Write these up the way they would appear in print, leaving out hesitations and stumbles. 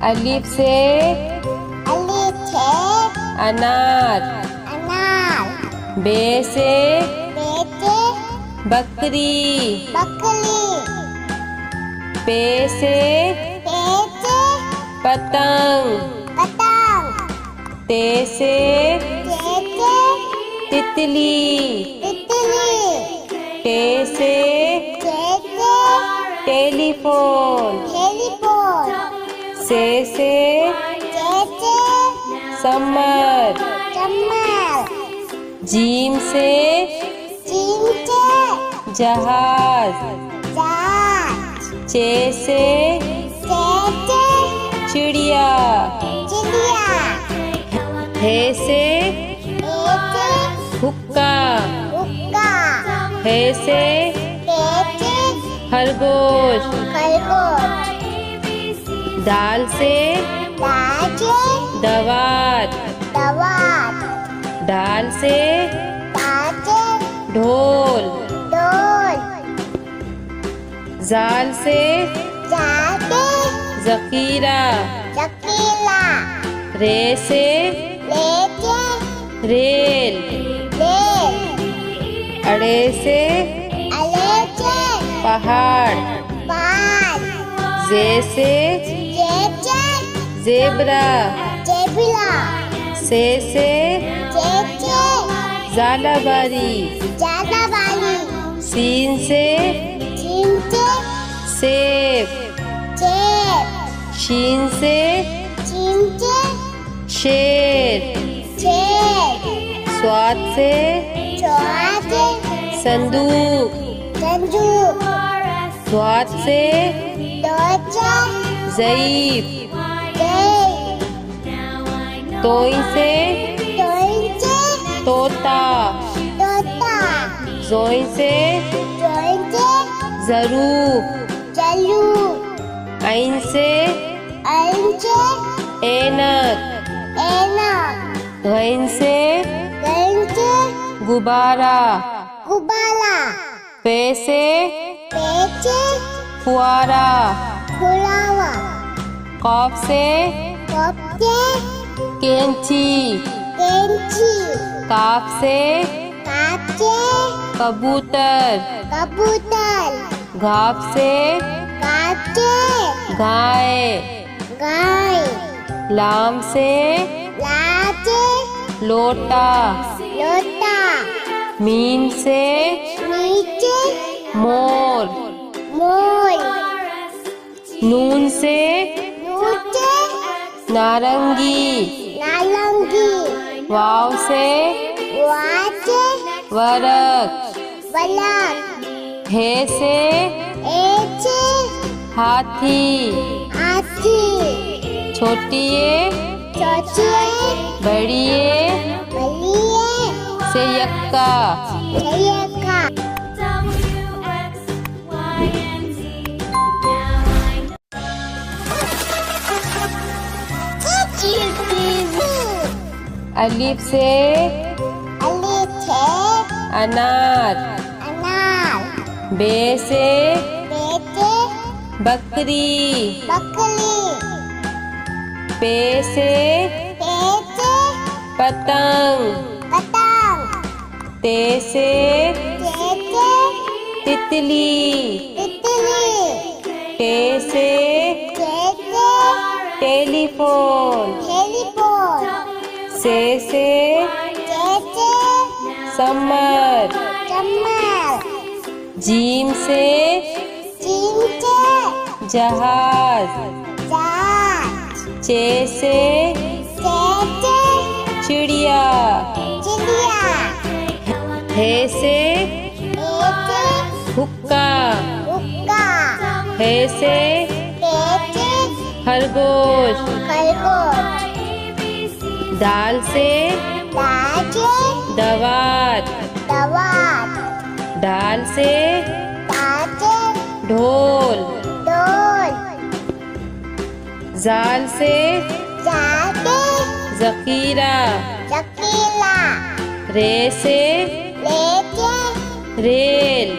अलिफ से अनार। बे से बकरी। पे से पतंग। ते से तितली। टे से टेलीफोन। से समर। जीम से जहाज। चे से चिड़िया। हे से हुक्का। हे से खरगोश। दाल से दवात। दाल से ढोल। जाल से जकीरा। रे से रेल। अड़े से पहाड़। जे से जेबरा। से ज़ालाबारी। सीन से सेब। शीन से शेर। स्वाद से संदूक। स्वाद से ज़ईफ। तोई से तोता। जोई से ज़रूफ। ऐन से ऐनक। गैन से गुब्बारा। पे से फुआरा। कॉफ से कैंची। काफ से कबूतर। घाफ से गाय। लाम से लोटा। मीम से मोर। नून से नारंगी। वाव से वरक। हे से हाथी। छोटिए बड़िए से यक्का। अलिफ से अनार। बे से बकरी। पे से पतंग। ते से तितली। टे से टेलीफोन। से समर। जीम से जहाज। चे से चिड़िया। हे से हुक्का। हे से खरगोश। दाल से दवात। दाल से ढोल। जाल से जकीरा। रे से रेल।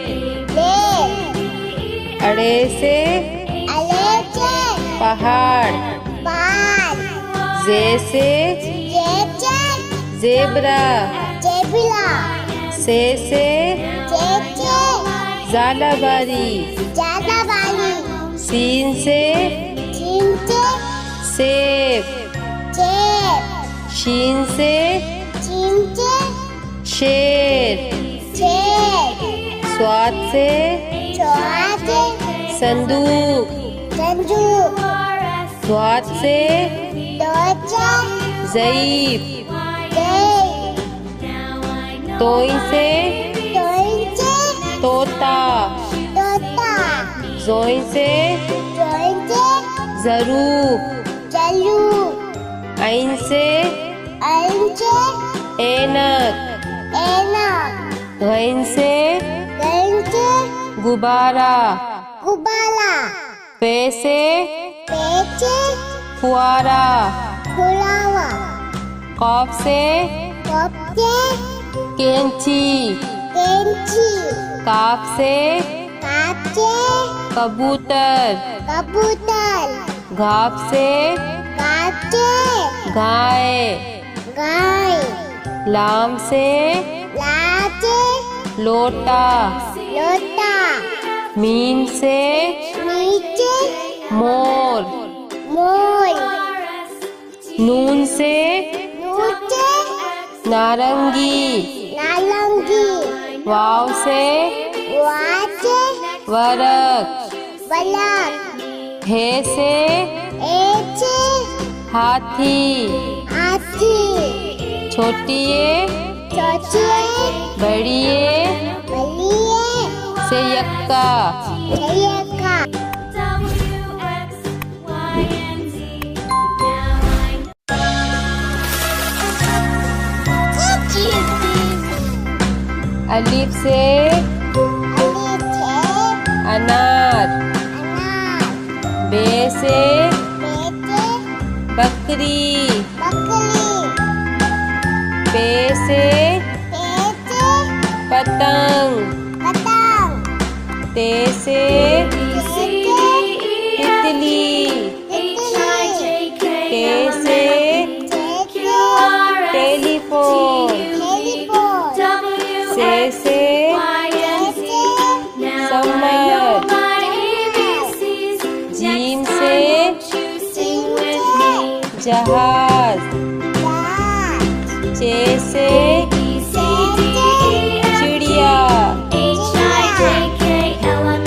अड़े से पहाड़। पहाड़। जे से जेबरा। जेबरा। से झालावाड़ी। झालावाड़ी। सीन से सेब। शीन से शेर। स्वाद से संदूक। स्वाद से ज़ईफ। तोइन से तोता। ज़ोइन से ज़रूफ। आइन से ऐनक। गैन से गुब्बारा। पे से फुआरा। कॉफ से कैंची। काफ से कबूतर। घाप से गाय। लाम से लोटा। मीम से मोर। नून से नारंगी। वाव से वरक। हे से हाथी। छोटिए बड़िए से यक्का। अलिफ से अनार। बे से बकरी। पे से पतंग। ते से तितली। के से टेलीफोन। से सम्मत। जीम से जहाज। चे से चिड़िया।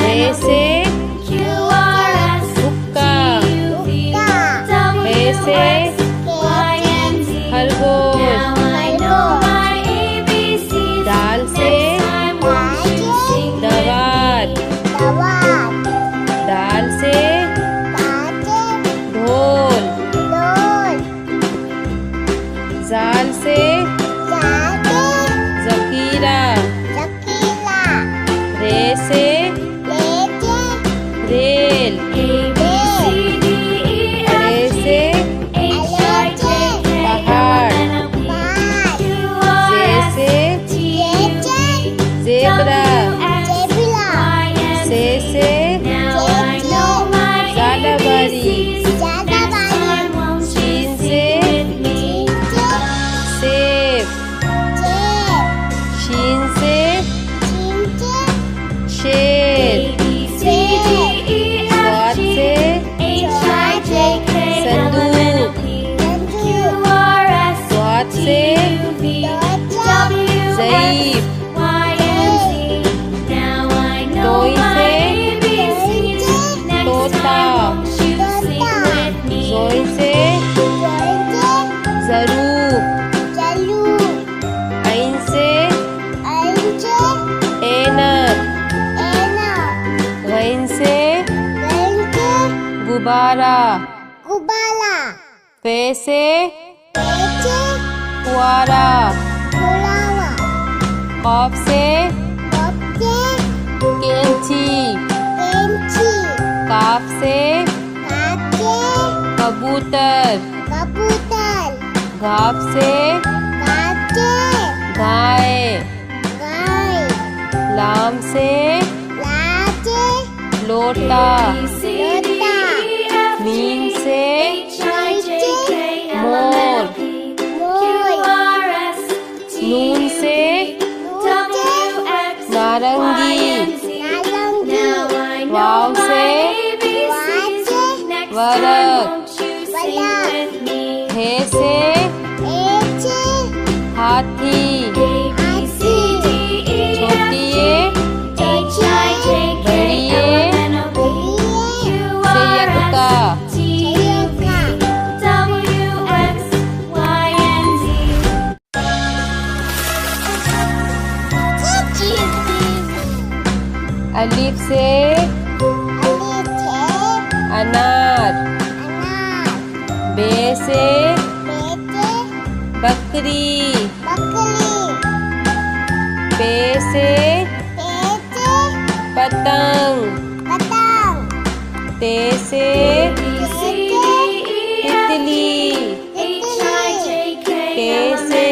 ए से हुक्का। ए से खरगोश। दाल से दवात। दाल से ढोल। जाल से ज़खीरा। रे से रेल। अरे से पहाड़। जे से जेबरा। से झालावाड़ी। शीन से सेब। शीन से शेर। स्वाद से संदूक। स्वाद से ज़ईफ। तोइन से तोता। ज़ोइन से ज़रूफ। आइन से ऐनक। गैन से गुब्बारा। पे से फुआरा। कॉफ से कैंची। काफ से कबूतर। घाप से गाय। लाम से लोटा। मीम मोर। नून से नारंगी। वाव से वरक। हे से हाथी। छोटी ए बड़ी ए संयुक्ता। अलिफ से अनार। बे से बकरी। पे से पतंग। ते से तितली। के से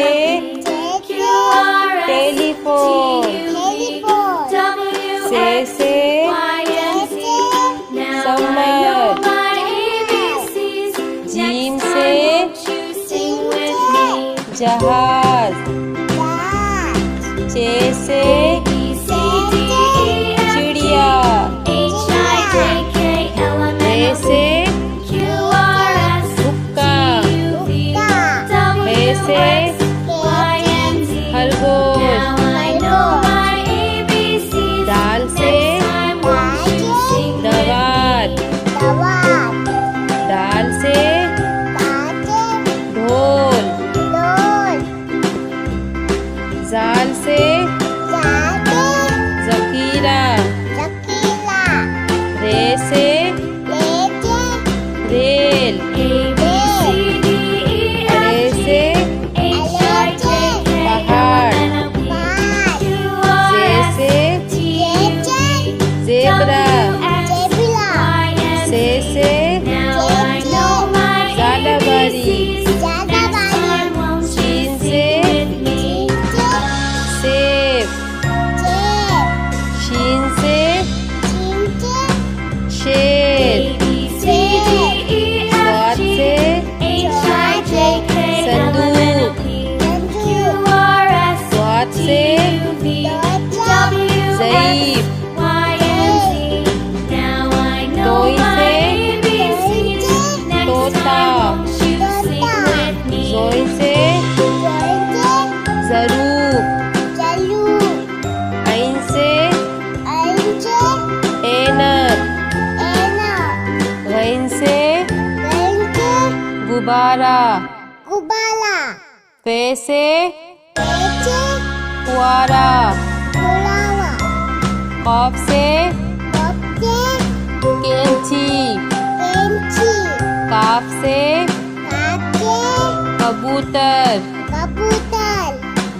टेलीफोन। से समर। जीम से जहाज। चे से चिड़िया। रे से हुक्का। हे से खरगोश। दाल से दवात। दाल से ढोल। जाल से जखीरा। रे से रेल। अरे से पहाड़। जे से ज़ेब्रा। से ज़ालाबारी। शीन से सेब। शीन से शेर। स्वाद से संदूक। स्वाद से ज़ईफ़। तोई से तोता। जोई से ज़रूब। ऐन से ऐनक। गैन से गुब्बारा। फे से फुआरा। कॉफ से कैंची। काफ से कबूतर।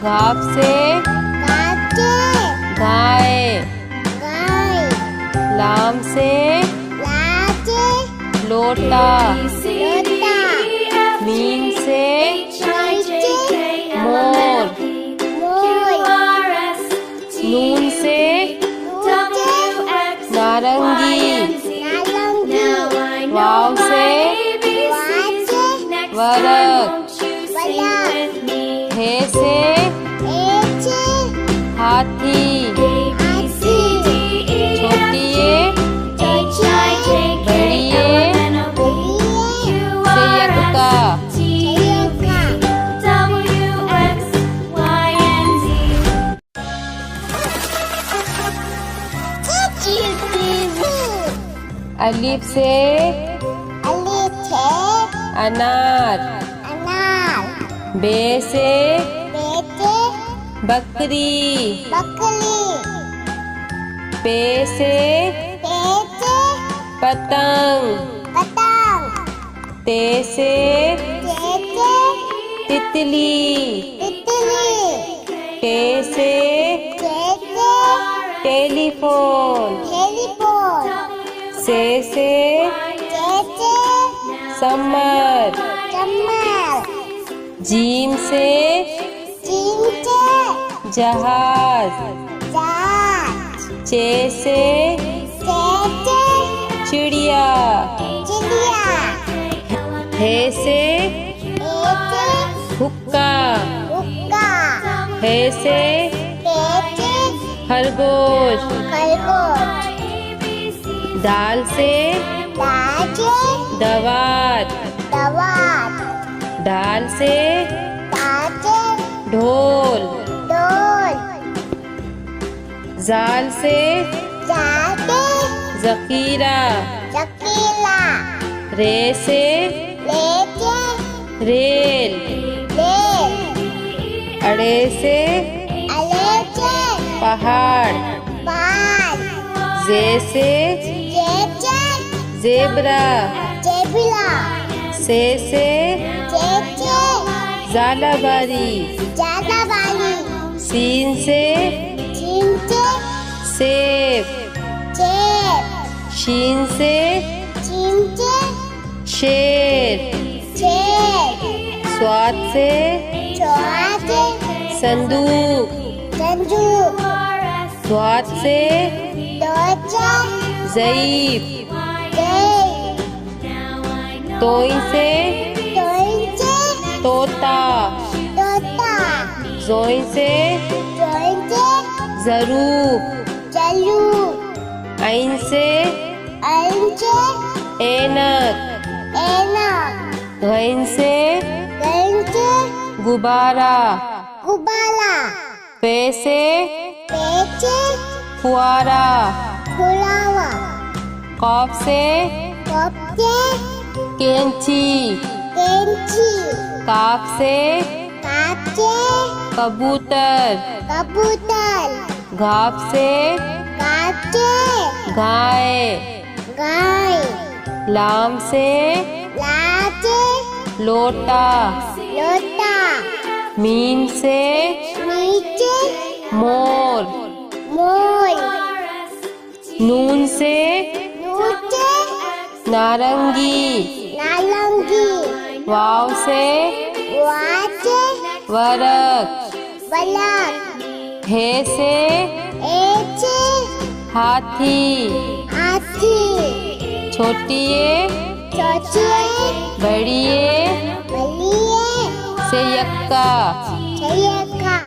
घाफ से गाय। लाम से लोटा। मीम से मोर। नून से नारंगी। वाव से वरक। हे से हाथी। छोटी ए बड़ी ए संयुक्ता। अलिफ से अनार। बे से बकरी। पे से पतंग। ते से तितली। टे से टेलीफोन। से समर। जीम से जहाज। चे से चिड़िया। हे से एचे हुक्का, हुक्का हे से एचे खरगोश, खरगोश दाल से दाचे दवात, दवात दाल से दाचे ढोल, ढोल जाल से जाते जखीरा, चकीला रे से लेचे रेल, रेल अड़े से अलेचे पहाड़, पहाड़ जे से जेचे जेबरा, जेबिला से जेचे जालाबारी, जालाबाली सीन से चिंचे सेब, जेब शीन से चिंचे शेर, जेब स्वाद से चौहाते संदूक, संजू स्वाद से दोचा ज़ईफ, देव तोई से तोइंचे तोता, तोता जोई से तोइंचे ज़रूफ, चलू ऐन से अंचे ऐनक, एनक गैन से गंचे गुब्बारा, गुबाला पे से पेचे फुआरा, फुलावा कॉफ से कपचे कैंची, केंची काफ से काचे कबूतर, कबूतर घाप से काचे गाय, गाय लाम से लाचे लोटा, लोटा मीम से नीचे मोर, मोर नून से नूचे नारंगी, नालंगी वाव से वाचे वरक, बलक हे से एचे हाथी, हाथी छोटिए चौचिए बड़िए बलिए से यक्का, छयक